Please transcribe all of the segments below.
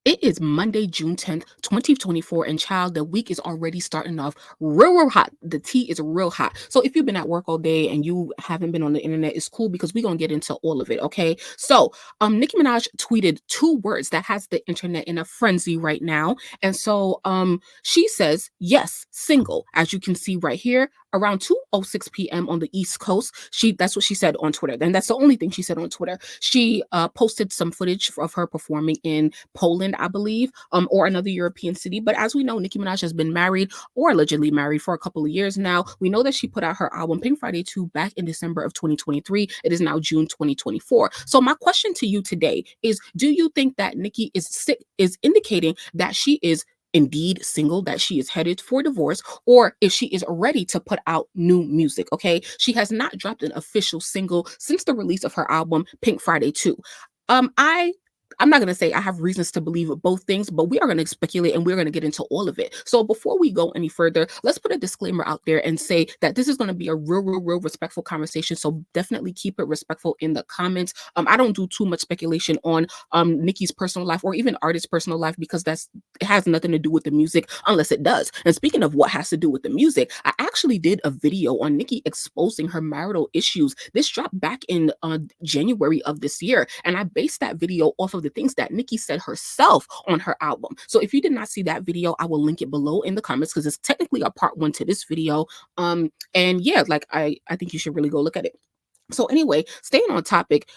It is Monday, June 10th, 2024, and child, the week is already starting off real hot. The tea is real hot. So if you've been at work all day and you haven't been on the internet, it's cool because we're gonna get into all of it, okay? So Nicki Minaj tweeted two words that has the internet in a frenzy right now. And so she says, yes, single, as you can see right here. Around 2:06 p.m. on the East Coast, that's what she said on Twitter. And that's the only thing she said on Twitter. She posted some footage of her performing in Poland, I believe, or another European city. But as we know, Nicki Minaj has been married or allegedly married for a couple of years now. We know that she put out her album Pink Friday 2 back in December of 2023. It is now June 2024. So my question to you today is, do you think that Nicki is indicating that she is indeed single, that she is headed for divorce, or if she is ready to put out new music? Okay, she has not dropped an official single since the release of her album Pink Friday 2. I'm not going to say I have reasons to believe both things, but we are going to speculate and we're going to get into all of it. So before we go any further, let's put a disclaimer out there and say that this is going to be a real respectful conversation. So definitely keep it respectful in the comments. I don't do too much speculation on Nicki's personal life or even artist's personal life because it has nothing to do with the music unless it does. And speaking of what has to do with the music, I actually did a video on Nicki exposing her marital issues. This dropped back in January of this year, and I based that video off of the things that Nicki said herself on her album. So if you did not see that video, I will link it below in the comments because it's technically a part one to this video. And yeah, like I think you should really go look at it. So anyway, staying on topic,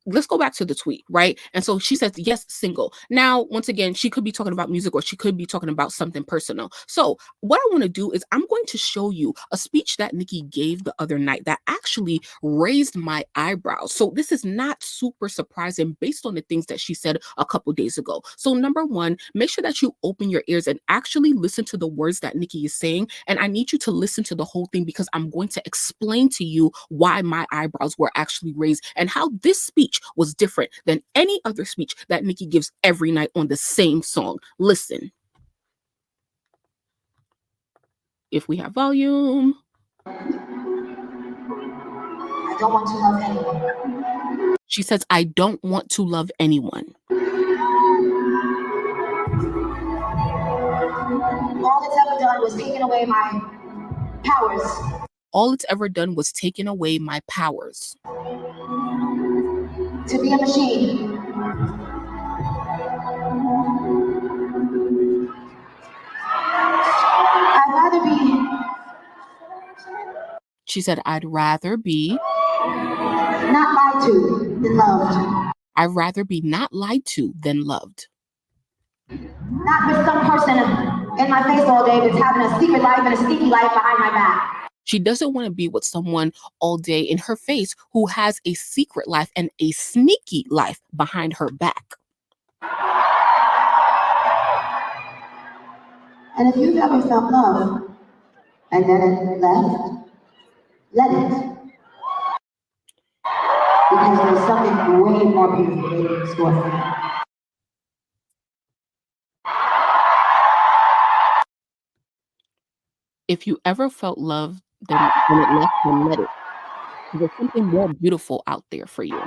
let's go back to the tweet, right? And so she says, yes, single. Now, once again, she could be talking about music or she could be talking about something personal. So what I want to do is I'm going to show you a speech that Nicki gave the other night that actually raised my eyebrows. So this is not super surprising based on the things that she said a couple days ago. So number one, make sure that you open your ears and actually listen to the words that Nicki is saying. And I need you to listen to the whole thing because I'm going to explain to you why my eyebrows were actually raised and how this speech was different than any other speech that Nicki gives every night on the same song. Listen. If we have volume. I don't want to love anyone. She says, I don't want to love anyone. All it's ever done was taken away my powers. All it's ever done was taken away my powers. To be a machine. I'd rather be. She said, I'd rather be. Not lied to than loved. I'd rather be not lied to than loved. Not with some person in my face all day that's having a secret life and a sneaky life behind my back. She doesn't want to be with someone all day in her face who has a secret life and a sneaky life behind her back. And if you've ever felt love and then it left, let it. Because there's something way more beautiful waiting in store for you. If you ever felt love, then when it left, then let it. There's something more beautiful out there for you.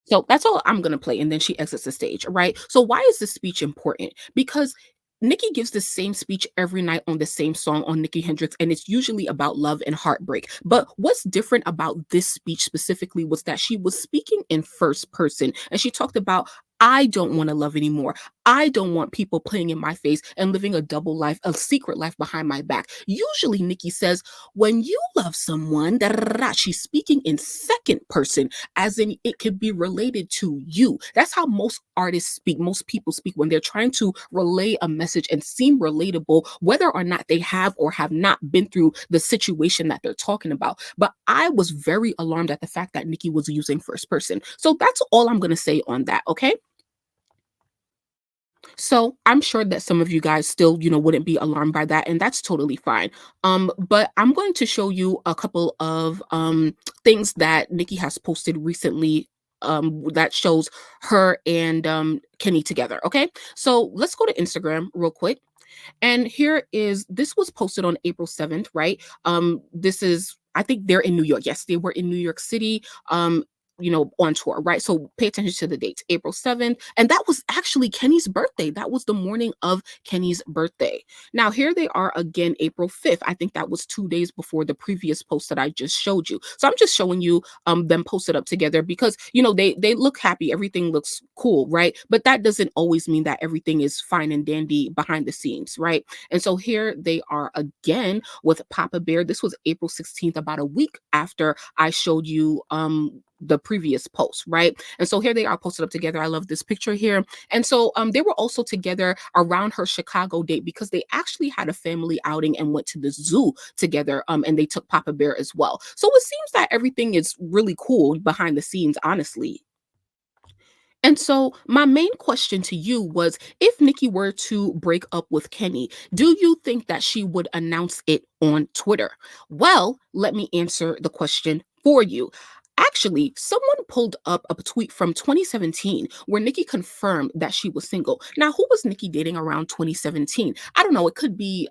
So that's all I'm going to play. And then she exits the stage, right? So why is this speech important? Because Nicki gives the same speech every night on the same song on Nicki Hendrix, and it's usually about love and heartbreak. But what's different about this speech specifically was that she was speaking in first person, and she talked about, I don't want to love anymore. I don't want people playing in my face and living a double life, a secret life behind my back. Usually, Nicki says, when you love someone, she's speaking in second person, as in it could be related to you. That's how most artists speak, most people speak when they're trying to relay a message and seem relatable, whether or not they have or have not been through the situation that they're talking about. But I was very alarmed at the fact that Nicki was using first person. So that's all I'm going to say on that, okay? So I'm sure that some of you guys still, wouldn't be alarmed by that, and that's totally fine. But I'm going to show you a couple of things that Nicki has posted recently that shows her and Kenny together. Okay, so let's go to Instagram real quick. And this was posted on April 7th, right? This is, I think they're in New York. Yes, they were in New York City. on tour, right? So pay attention to the dates. April 7th, and that was actually Kenny's birthday. That was the morning of Kenny's birthday. Now here they are again, April 5th. I think that was 2 days before the previous post that I just showed you. So I'm just showing you them posted up together because they look happy, everything looks cool, right? But that doesn't always mean that everything is fine and dandy behind the scenes, right? And so here they are again with Papa Bear. This was April 16th, about a week after I showed you the previous post, right? And so here they are posted up together. I love this picture here. And so they were also together around her Chicago date because they actually had a family outing and went to the zoo together, and they took Papa Bear as well. So it seems that everything is really cool behind the scenes, honestly. And so my main question to you was, if Nicki were to break up with Kenny, do you think that she would announce it on Twitter? Well, let me answer the question for you. Actually, someone pulled up a tweet from 2017 where Nicki confirmed that she was single. Now, who was Nicki dating around 2017? I don't know. It could be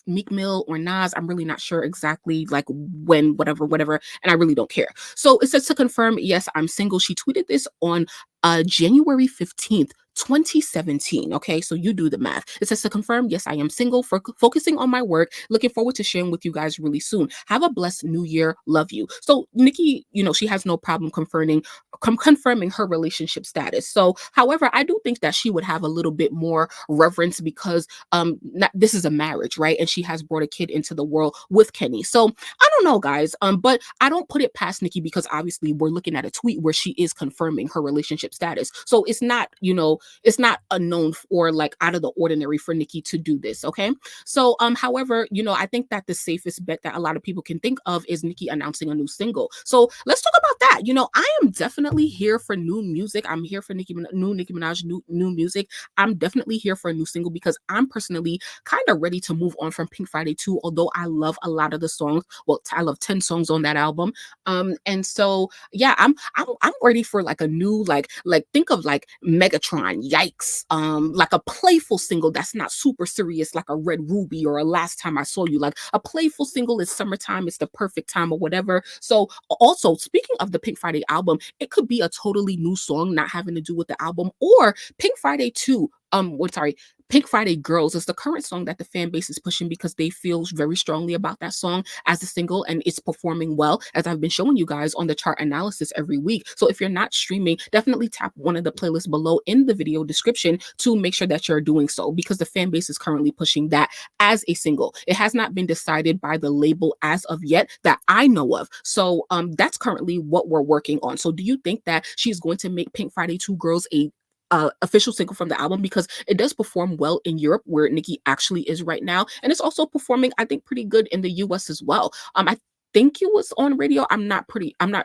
Meek Mill or Nas. I'm really not sure exactly, like when, whatever, and I really don't care. So it says to confirm, yes, I'm single. She tweeted this on January 15th, 2017. Okay, so you do the math. It says to confirm, yes, I am single, for focusing on my work. Looking forward to sharing with you guys really soon. Have a blessed new year. Love you. So Nicki, she has no problem confirming her relationship status. So, however, I do think that she would have a little bit more reverence because this is a marriage, right? And she has brought a kid into the world with Kenny. So I don't know, guys. But I don't put it past Nicki because obviously we're looking at a tweet where she is confirming her relationship status. So it's not unknown or like out of the ordinary for Nicki to do this. Okay. So however, I think that the safest bet that a lot of people can think of is Nicki announcing a new single. So let's talk about that. I am definitely here for new music. I'm here for new Nicki Minaj, new music. I'm definitely here for a new single because I'm personally kind of ready to move on from Pink Friday 2, although I love a lot of the songs. Well, I love 10 songs on that album. And so yeah, I'm ready for like a new like think of like Megatron, yikes. Like a playful single that's not super serious, like a Red Ruby or a Last Time I Saw You. Like a playful single is summertime, it's the perfect time or whatever. So also speaking of the Pink Friday album, it could be a totally new song, not having to do with the album, or Pink Friday 2. Pink Friday Girls is the current song that the fan base is pushing because they feel very strongly about that song as a single and it's performing well, as I've been showing you guys on the chart analysis every week. So if you're not streaming, definitely tap one of the playlists below in the video description to make sure that you're doing so, because the fan base is currently pushing that as a single. It has not been decided by the label as of yet that I know of. So that's currently what we're working on. So do you think that she's going to make Pink Friday 2 Girls a official single from the album, because it does perform well in Europe where Nicki actually is right now, and it's also performing, I think, pretty good in the US as well. I think it was on radio. I'm not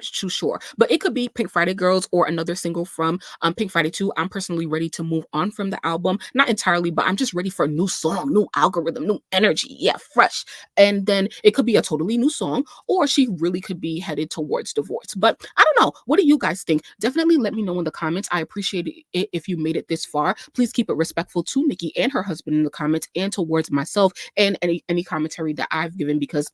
too sure, but it could be Pink Friday Girls or another single from Pink Friday 2. I'm personally ready to move on from the album, not entirely, but I'm just ready for a new song, new algorithm, new energy, yeah, fresh. And then it could be a totally new song, or she really could be headed towards divorce. But I don't know, what do you guys think? Definitely let me know in the comments. I appreciate it if you made it this far. Please keep it respectful to Nicki and her husband in the comments, and towards myself and any commentary that I've given, because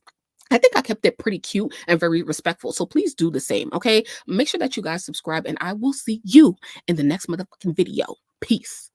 I think I kept it pretty cute and very respectful. So please do the same, okay? Make sure that you guys subscribe, and I will see you in the next motherfucking video. Peace.